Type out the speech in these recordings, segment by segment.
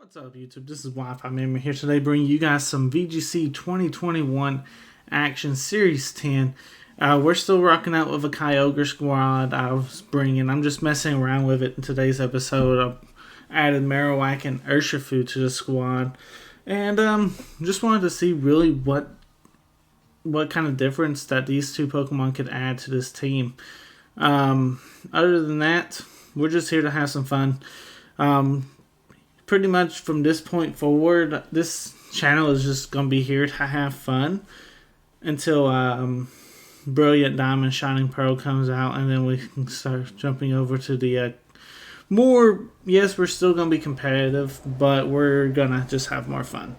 What's up, YouTube? This is Wi-Fi Member here today, bringing you guys some VGC 2021 Action Series 10. We're still rocking out with a Kyogre squad. I'm just messing around with it in today's episode. I added Marowak and Urshifu to the squad, and just wanted to see really what kind of difference that these two Pokemon could add to this team. Other than that, we're just here to have some fun. Pretty much from this point forward, this channel is just going to be here to have fun until Brilliant Diamond Shining Pearl comes out, and then we can start jumping over to the more. Yes, we're still going to be competitive, but we're going to just have more fun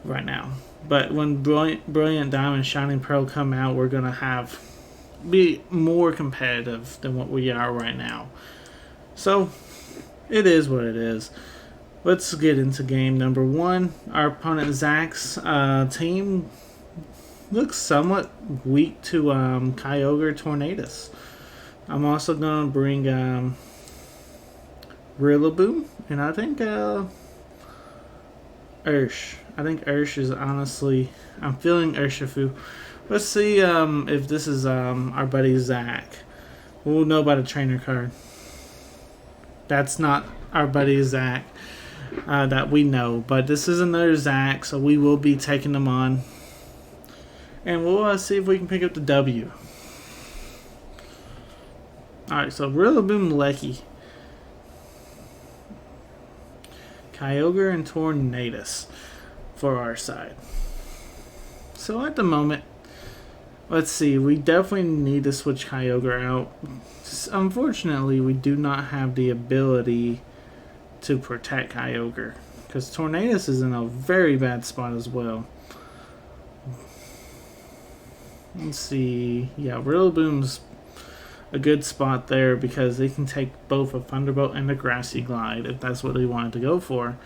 right now. But when Brilliant Diamond Shining Pearl come out, we're going to be more competitive than what we are right now. So it is what it is. Let's get into game number one. Our opponent Zach's team looks somewhat weak to Kyogre Tornadus. I'm also going to bring Rillaboom, and I think Ursh. I think Ursh is honestly... I'm feeling Urshifu. Let's see if this is our buddy Zach. We'll know by the trainer card. That's not our buddy Zach. That we know, but this is another Zach, so we will be taking them on, and we'll see if we can pick up the W. Alright, so Rillaboom, Lecky, Kyogre, and Tornadus for our side. So at the moment, let's see, we definitely need to switch Kyogre out. Unfortunately, we do not have the ability to protect Kyogre, because Tornadus is in a very bad spot as well. Let's see. Yeah, Rillaboom's a good spot there because they can take both a Thunderbolt and a Grassy Glide if that's what they wanted to go for.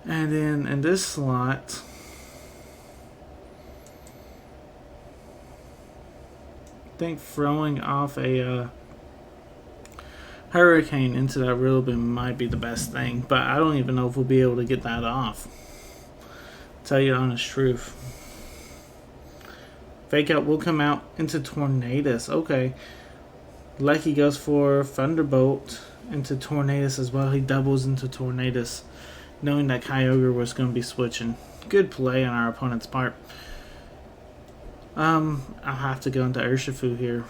And then in this slot, I think throwing off a Hurricane into that Rillaboom might be the best thing, but I don't even know if we'll be able to get that off. Tell you the honest truth. Fake Out will come out into Tornadus. Okay. Lecky goes for Thunderbolt into Tornadus as well. He doubles into Tornadus, knowing that Kyogre was going to be switching. Good play on our opponent's part. I'll have to go into Urshifu here.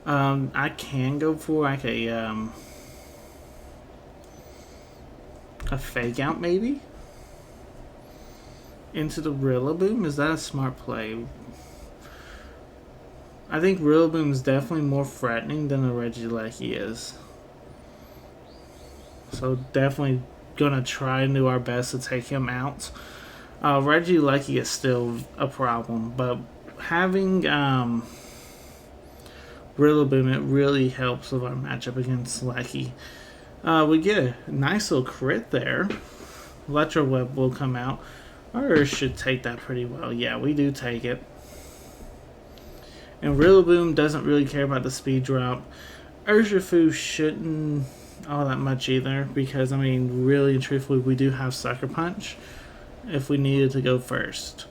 I can go for like a Fake Out maybe into the Rillaboom. Is that a smart play? I think Rillaboom is definitely more threatening than a Regieleki is. So definitely gonna try and do our best to take him out. Regieleki is still a problem, but having Rillaboom, it really helps with our matchup against Lecky. We get a nice little crit there. Electro Web will come out. Or should take that pretty well. Yeah, we do take it. And Rillaboom doesn't really care about the speed drop. Urshifu shouldn't all that much either, because, I mean, really and truthfully, we do have Sucker Punch if we needed to go first.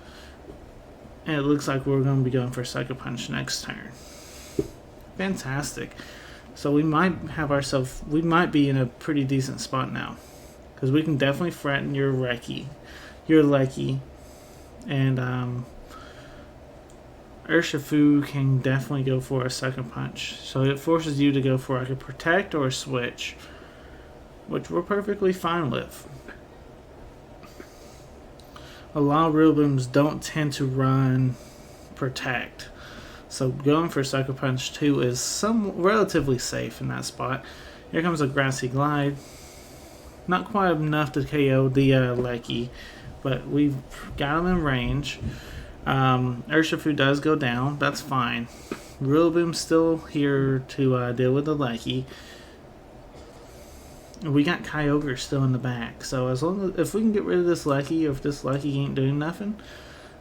And it looks like we're going to be going for Sucker Punch next turn. Fantastic. So we might be in a pretty decent spot now, because we can definitely threaten your Lecky, and Urshifu can definitely go for a Sucker Punch. So it forces you to go for like a Protect or a Switch, which we're perfectly fine with. A lot of Rillabooms don't tend to run Protect. So going for Sucker Punch 2 is relatively safe in that spot. Here comes a Grassy Glide. Not quite enough to KO the Lecky, but we've got him in range. Urshifu does go down. That's fine. Rillaboom's still here to deal with the Lecky. We got Kyogre still in the back. So as long as if we can get rid of this Lecky, or if this Lecky ain't doing nothing,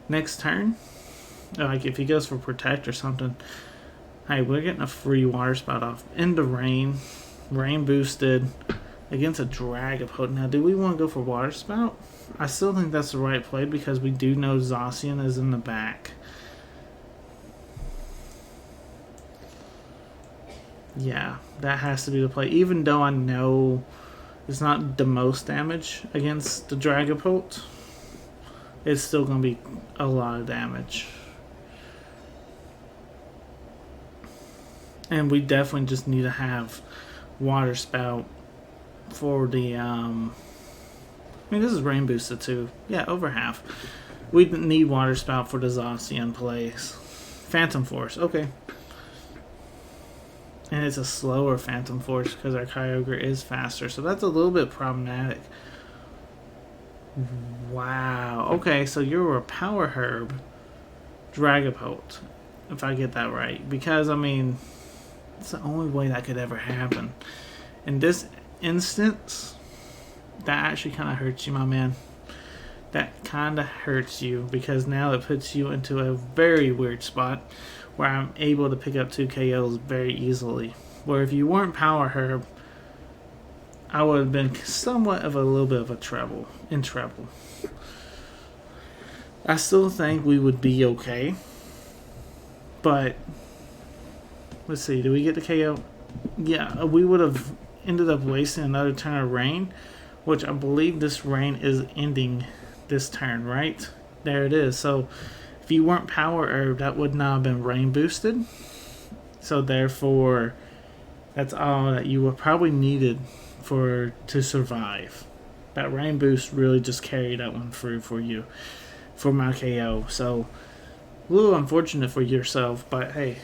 next turn, like if he goes for Protect or something, hey, we're getting a free water spout off into Rain. Rain boosted. against a Dragapult. Now, do we want to go for Water Spout? I still think that's the right play because we do know Zacian is in the back. Yeah, that has to be the play. Even though I know it's not the most damage against the Dragapult, it's still going to be a lot of damage. And we definitely just need to have Water Spout for the... I mean, this is Rain Boosted too. Yeah, over half. We need Water Spout for the Zacian plays. Phantom Force, okay. And it's a slower Phantom Force because our Kyogre is faster. So that's a little bit problematic. Wow. Okay, so you're a Power Herb Dragapult, if I get that right. Because, I mean, it's the only way that could ever happen. In this instance, that actually kind of hurts you, my man. That kind of hurts you because now it puts you into a very weird spot where I'm able to pick up 2 KOs very easily. Where if you weren't Power Herb, I would have been somewhat of a little bit of a trouble. I still think we would be okay. But, let's see, do we get the KO? Yeah, we would have ended up wasting another turn of rain, which I believe this rain is ending this turn, right? There it is. So, if you weren't Power Herb, that would not have been Rain Boosted. So therefore, that's all that you would probably needed to survive. That Rain Boost really just carried that one through for you, for my KO. So, a little unfortunate for yourself, but hey.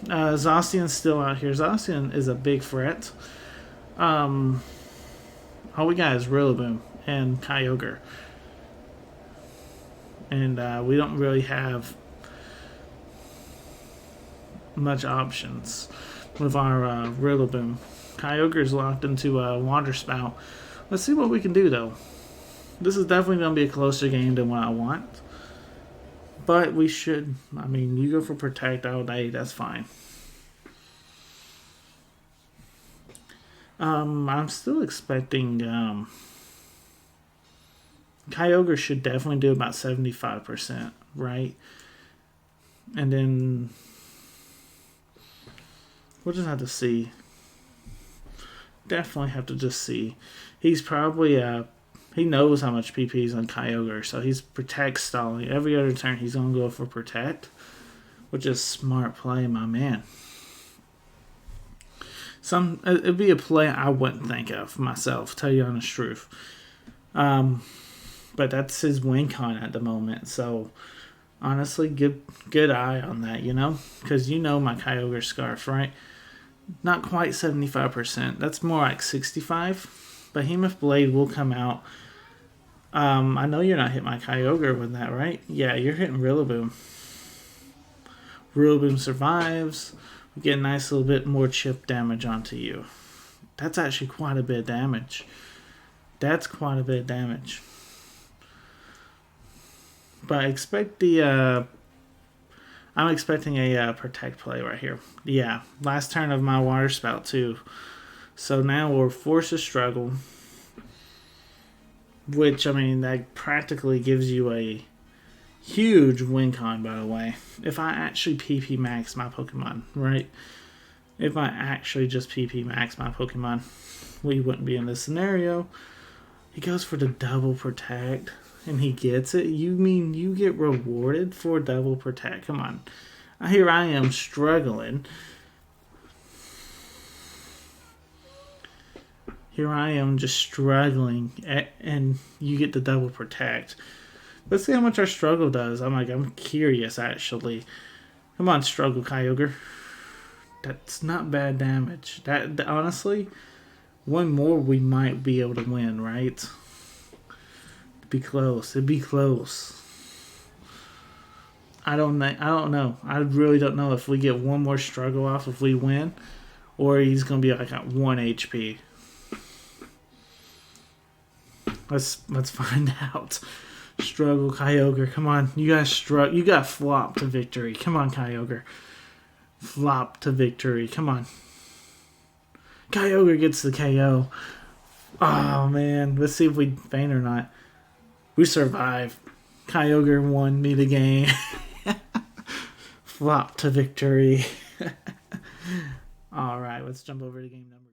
Zacian's still out here. Zacian is a big threat. All we got is Rillaboom and Kyogre. And we don't really have much options with our Rillaboom. Kyogre's locked into Water Spout. Let's see what we can do, though. This is definitely going to be a closer game than what I want. But we should... I mean, you go for Protect all day. That's fine. I'm still expecting... Kyogre should definitely do about 75%, right? And then we'll just have to see. Definitely have to just see. He's probably he knows how much PP is on Kyogre, so he's Protect stalling. Every other turn he's gonna go for Protect, which is smart play, my man. It'd be a play I wouldn't think of myself, tell you honest truth. But that's his win con at the moment. So, honestly, good eye on that, you know? Because you know my Kyogre Scarf, right? Not quite 75%. That's more like 65. Behemoth Blade will come out. I know you're not hitting my Kyogre with that, right? Yeah, you're hitting Rillaboom. Rillaboom survives. We get a nice little bit more chip damage onto you. That's actually quite a bit of damage. That's quite a bit of damage. But I expect I'm expecting a Protect play right here. Yeah, last turn of my Water Spout too. So now we're forced to struggle. Which, I mean, that practically gives you a huge win con, by the way. If I actually PP max my Pokemon, right? If I actually just PP max my Pokemon, we wouldn't be in this scenario. He goes for the double Protect. And he gets it? You mean you get rewarded for double Protect? Come on. Here I am struggling. Here I am just struggling. And you get the double Protect. Let's see how much our struggle does. I'm curious, actually. Come on, struggle, Kyogre. That's not bad damage. That honestly, one more we might be able to win, right? Be close. It'd be close. I don't know. I really don't know if we get one more struggle off if we win, or he's gonna be like at 1 HP. Let's find out. Struggle, Kyogre. Come on, you guys You got flop to victory. Come on, Kyogre. Flop to victory. Come on. Kyogre gets the KO. Oh man, let's see if we faint or not. We survived. Kyogre won me the game. Flop to victory. Alright, let's jump over to game number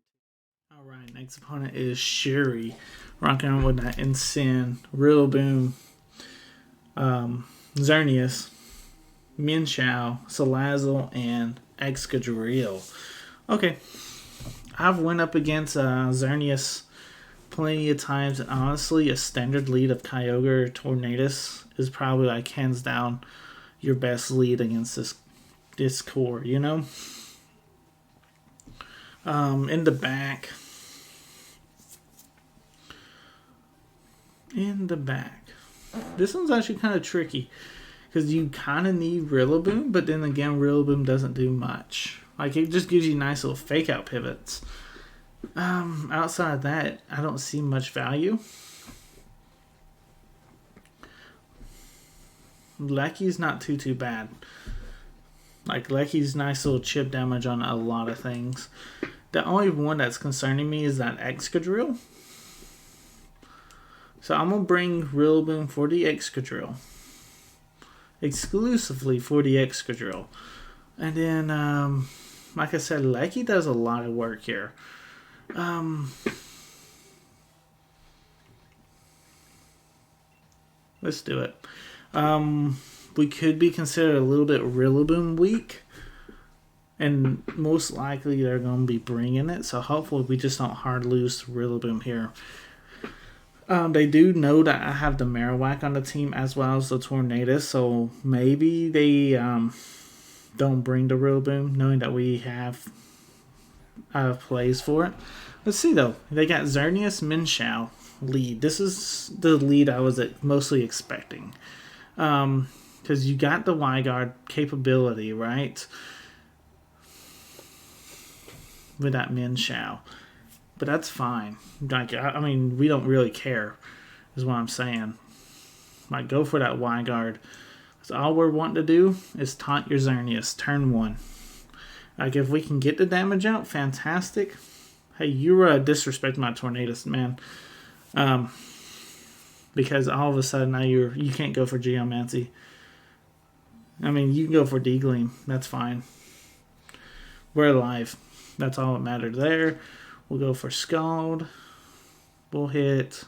2. Alright, next opponent is Shuri. Rocking on with that Insane, Rillaboom, Xerneas, Minshao, Salazzle, and Excadrill. Okay, I've went up against Xerneas plenty of times, and honestly, a standard lead of Kyogre or Tornadus is probably like hands down your best lead against this core, you know? In the back. This one's actually kind of tricky because you kind of need Rillaboom, but then again, Rillaboom doesn't do much. Like, it just gives you nice little fake out pivots. Outside of that, I don't see much value. Lecky's not too bad. Like, Lecky's nice little chip damage on a lot of things. The only one that's concerning me is that Excadrill. So I'm going to bring Rillaboom for the Excadrill. Exclusively for the Excadrill. And then, like I said, Lecky does a lot of work here. Let's do it. We could be considered a little bit Rillaboom weak. And most likely they're going to be bringing it. So hopefully we just don't hard lose to Rillaboom here. They do know that I have the Marowak on the team as well as the Tornadus. So maybe they don't bring the Rillaboom knowing that we have plays for it. Let's see though. They got Xerneas, Minshao lead. This is the lead I was mostly expecting. Because you got the Y-Guard capability, right? With that Minshao. But that's fine. Like, I mean, we don't really care, is what I'm saying. Like, go for that Y-Guard. Because all we're wanting to do is taunt your Xerneas, turn 1. Like, if we can get the damage out, fantastic. Hey, you're disrespecting my Tornadus, man. Because all of a sudden now you can't go for Geomancy. I mean, you can go for D-Gleam. That's fine. We're alive. That's all that mattered there. We'll go for Scald. We'll hit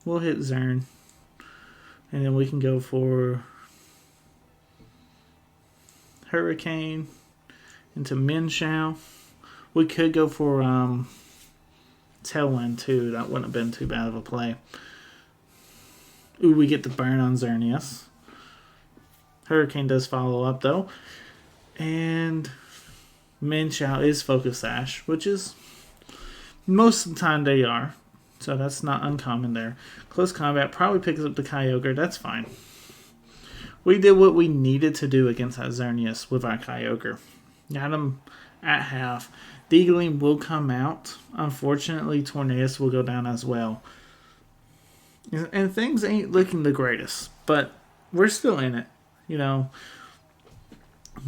Zern. And then we can go for Hurricane into Minshao. We could go for Tailwind too. That wouldn't have been too bad of a play. Ooh, we get the burn on Xerneas. Hurricane does follow up though. And Minshao is Focus Sash, which is most of the time they are. So that's not uncommon there. Close combat probably picks up the Kyogre. That's fine. We did what we needed to do against that Xerneas with our Kyogre. Got him at half. D-Gleam will come out. Unfortunately, Tornadus will go down as well. And things ain't looking the greatest. But we're still in it. You know.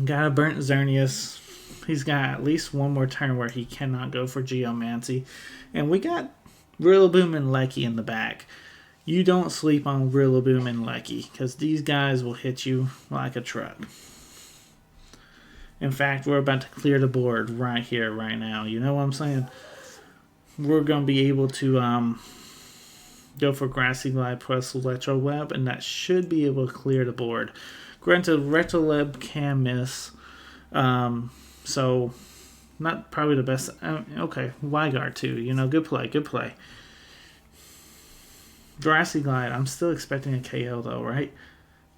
Got a burnt Xerneas. He's got at least one more turn where he cannot go for Geomancy. And we got Rillaboom and Lecky in the back. You don't sleep on Rillaboom and Lecky, because these guys will hit you like a truck. In fact, we're about to clear the board right here, right now. You know what I'm saying? We're going to be able to go for Grassy Glide plus Electro Web, and that should be able to clear the board. Granted, Retro Web can miss. So, not probably the best. Okay, Y-Guard too. You know, good play, good play. Grassy Glide, I'm still expecting a KO though, right?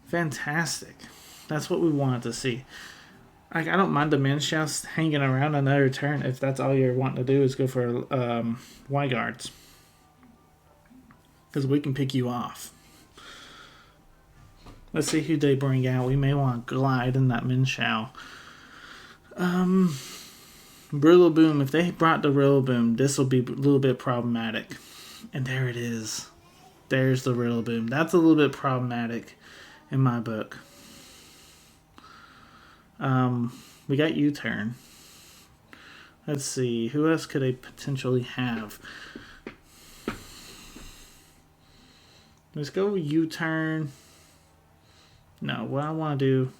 Fantastic. That's what we wanted to see. Like, I don't mind the Minshao hanging around another turn if that's all you're wanting to do is go for Y-Guards. Because we can pick you off. Let's see who they bring out. We may want to glide in that Minshao. Rillaboom, if they brought the Rillaboom, this will be a little bit problematic. And there it is. There's the Rillaboom. That's a little bit problematic in my book. We got U-turn. Let's see. Who else could they potentially have? Let's go U-turn. No, what I want to do,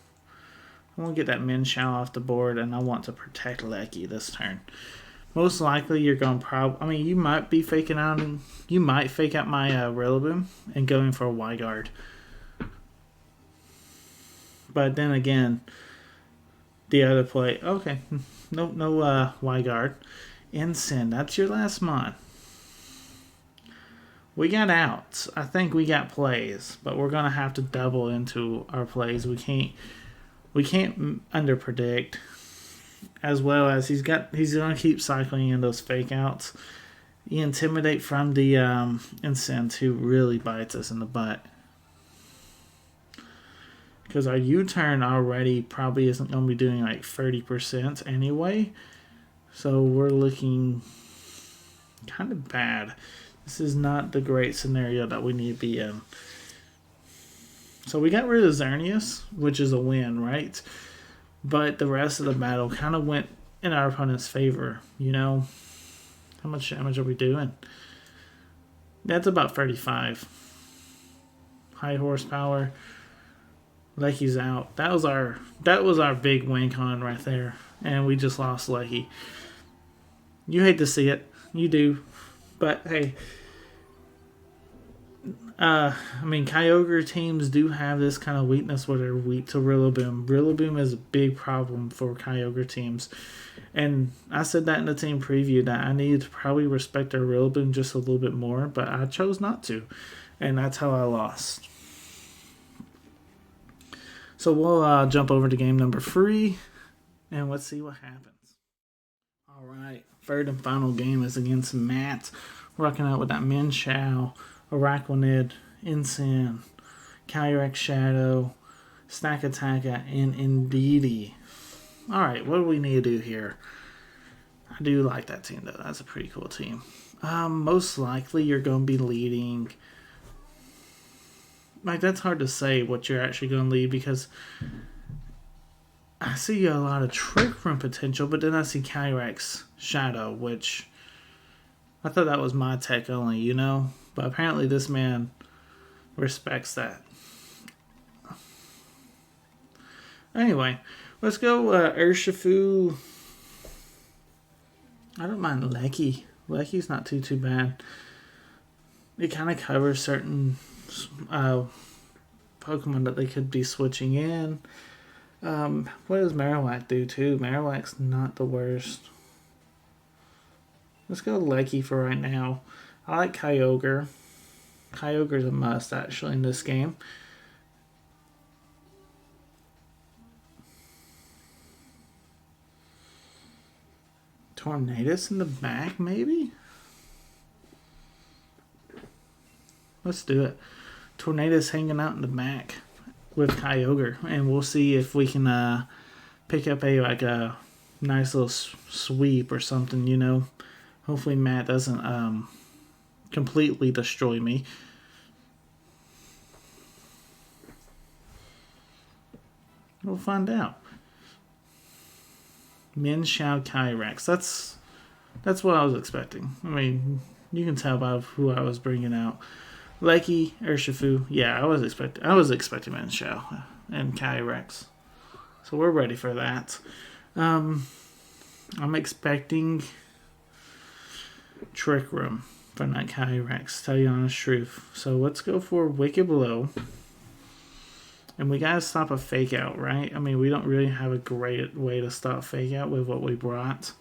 I want to get that Minshao off the board, and I want to protect Lecky this turn. Most likely, you're going to I mean, you might be faking out. You might fake out my Rillaboom and going for a Y-guard. But then again, the other play. Okay, no Y-guard. Incin, that's your last mon. We got outs. I think we got plays, but we're gonna have to double into our plays. We can't underpredict. As well as he's gonna keep cycling in those fake outs. The intimidate from the Incin who really bites us in the butt. Because our U-turn already probably isn't going to be doing like 30% anyway. So we're looking kind of bad. This is not the great scenario that we need to be in. So we got rid of Xerneas, which is a win, right? But the rest of the battle kind of went in our opponent's favor, you know? How much damage are we doing? That's about 35. High horsepower. Lecky's out. That was our big win con right there. And we just lost Lecky. You hate to see it. You do. But hey, I mean, Kyogre teams do have this kind of weakness where they're weak to Rillaboom. Rillaboom is a big problem for Kyogre teams. And I said that in the team preview that I needed to probably respect their Rillaboom just a little bit more, but I chose not to. And that's how I lost. So we'll jump over to game number 3, and let's see what happens. All right, third and final game is against Matt, rocking out with that Minshao, Araquanid, Incin, Kyogre Shadow, Snack Attacker, and Indeedee. All right, what do we need to do here? I do like that team, though. That's a pretty cool team. Most likely you're going to be leading... Like, that's hard to say what you're actually going to lead because I see a lot of Trick Room potential, but then I see Kyogre's Shadow, which I thought that was my tech only, you know? But apparently this man respects that. Anyway, let's go Urshifu. I don't mind Lecky. Lecky's not too bad. It kind of covers certain... Pokemon that they could be switching in. What does Marowak do too? Marowak's not the worst. Let's go Lecky for right now. I like Kyogre. Kyogre's a must actually in this game. Tornadus in the back maybe? Let's do it. Tornadus hanging out in the back with Kyogre, and we'll see if we can pick up a nice little sweep or something, you know. Hopefully Matt doesn't completely destroy me. We'll find out. Minshao Kyogre. That's what I was expecting. I mean, you can tell by who I was bringing out. Lecky, Urshifu, yeah, I was expecting Minshao and Kyogre. So we're ready for that. I'm expecting Trick Room from that Kyogre, tell you the honest truth. So let's go for Wicked Blow. And we gotta stop a fake out, right? I mean, we don't really have a great way to stop fake out with what we brought.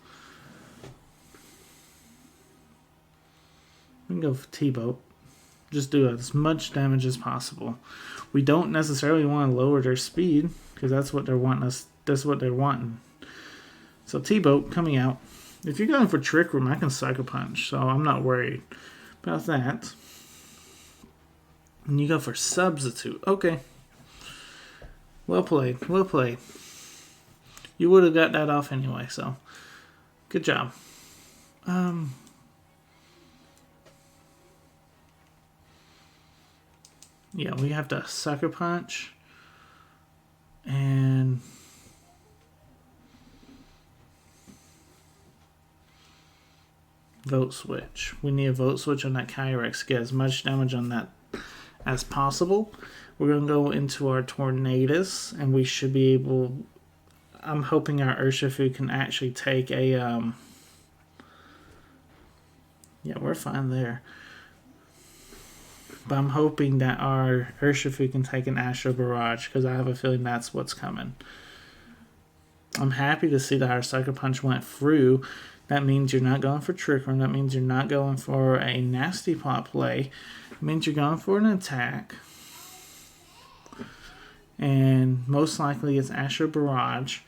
We can go for T-Boat. Just do as much damage as possible. We don't necessarily want to lower their speed because that's what they're wanting us. That's what they're wanting. So T-Boat coming out. If you're going for Trick Room, I can Psycho Punch, so I'm not worried about that. And you go for Substitute. Okay. Well played. Well played. You would have got that off anyway, so good job. Yeah, we have to Sucker Punch. And Vote switch. We need a vote switch on that Kyrex to get as much damage on that as possible. We're going to go into our Tornadus, and we should be able... I'm hoping our Urshifu can actually take a... Yeah, we're fine there. But I'm hoping that our Urshifu can take an Astro Barrage, because I have a feeling that's what's coming. I'm happy to see that our Sucker Punch went through. That means you're not going for Trick Room. That means you're not going for a nasty plot play. It means you're going for an attack. And most likely it's Astro Barrage.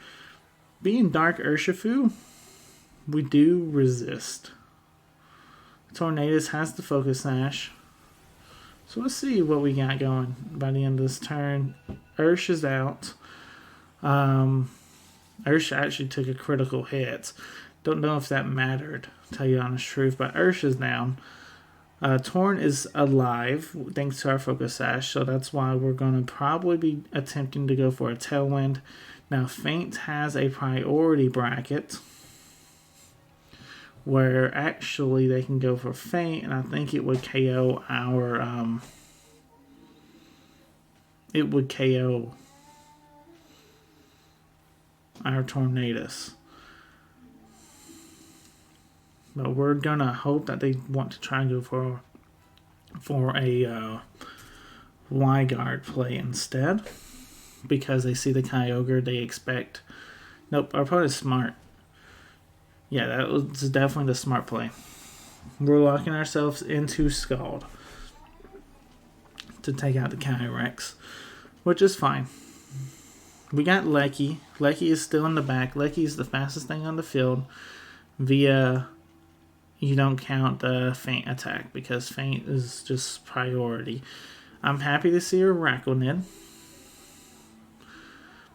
Being Dark Urshifu, we do resist. Tornadus has the Focus Sash. So let's see what we got going by the end of this turn. Ursh is out. Ursh actually took a critical hit. Don't know if that mattered, to tell you the honest truth, but Ursh is down. Torn is alive, thanks to our Focus Sash, so that's why we're going to probably be attempting to go for a Tailwind. Now, Feint has a priority bracket, where actually they can go for Feint, and I think it would KO our, it would KO our Tornadus. But we're gonna hope that they want to try and go for a Y-Guard play instead, because they see the Kyogre, they expect... Nope, our opponent's smart. Yeah, that was definitely the smart play. We're locking ourselves into Scald to take out the Kyrex, which is fine. We got Lecky. Lecky is still in the back. Lecky is the fastest thing on the field via... You don't count the Feint attack because Feint is just priority. I'm happy to see a Raquanid,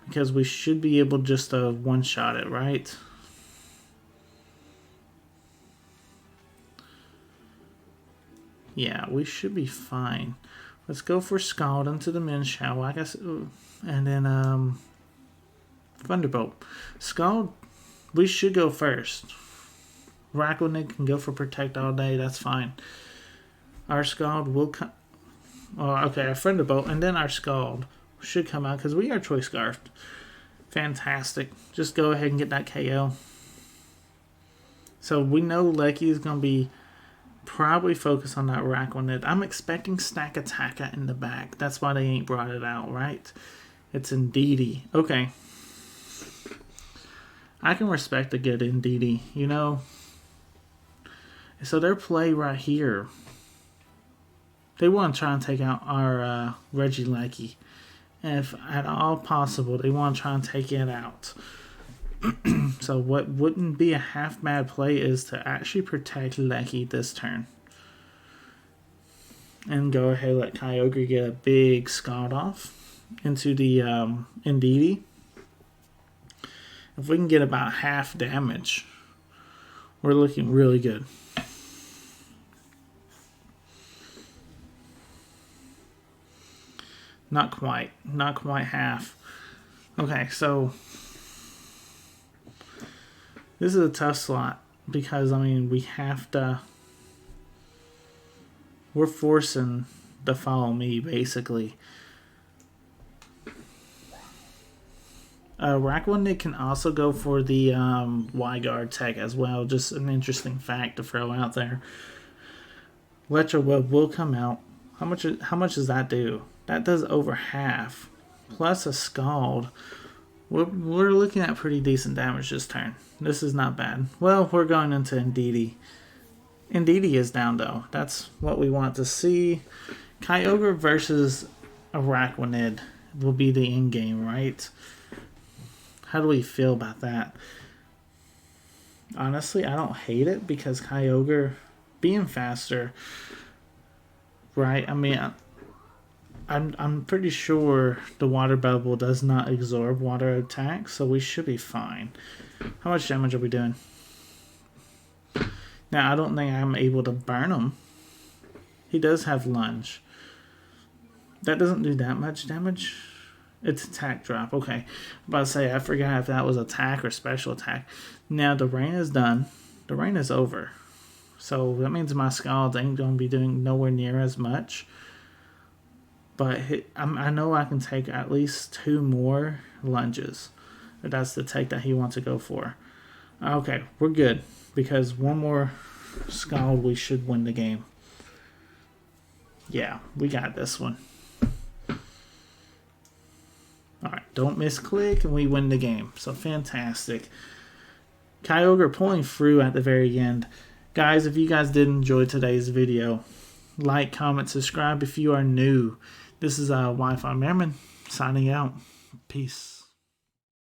because we should be able just to one-shot it, right? Yeah, we should be fine. Let's go for Scald into the Minshow, I guess, and then Thunderbolt. Scald, we should go first. Raquanid can go for Protect all day, that's fine. Our Scald will come... Oh, okay, our Thunderbolt, and then our Scald should come out, because we are Choice Scarfed. Fantastic. Just go ahead and get that KO. So we know Lecky is going to be probably focused on that Raquanid. I'm expecting Stack Attacker in the back. That's why they ain't brought it out, right? It's Indeedee. Okay. I can respect a good Indeedee, you know... So their play right here, they want to try and take out our Regieleki. If at all possible, they want to try and take it out. So what wouldn't be a half bad play is to actually protect Lecky this turn. And go ahead and let Kyogre get a big Scald off into the Indeedee. If we can get about half damage, we're looking really good. Not quite half. Okay, so this is a tough slot because, I mean, we have to... We're forcing to follow me, basically. Raquanid can also go for the Y-Guard tech as well. Just an interesting fact to throw out there. Electro Web will come out. How much does that do? That does over half. Plus a Scald. We're looking at pretty decent damage this turn. This is not bad. Well, we're going into Indeedee. Indeedee is down, though. That's what we want to see. Kyogre versus a Raquanid will be the end game, right? How do we feel about that? Honestly, I don't hate it because Kyogre being faster, right? I mean, I'm pretty sure the water bubble does not absorb water attacks, so we should be fine. How much damage are we doing? Now, I don't think I'm able to burn him. He does have lunge. That doesn't do that much damage. It's attack drop. Okay. I'm about to say, I forgot if that was attack or special attack. Now, the rain is done. The rain is over. So that means my Scald ain't going to be doing nowhere near as much. But I know I can take at least 2 more lunges. That's the take that he wants to go for. Okay, we're good. Because 1 more Scald, we should win the game. Yeah, we got this one. Alright, don't misclick and we win the game. So fantastic. Kyogre pulling through at the very end. Guys, if you guys did enjoy today's video, like, comment, subscribe if you are new. This is Wi-Fi Merriman signing out. Peace.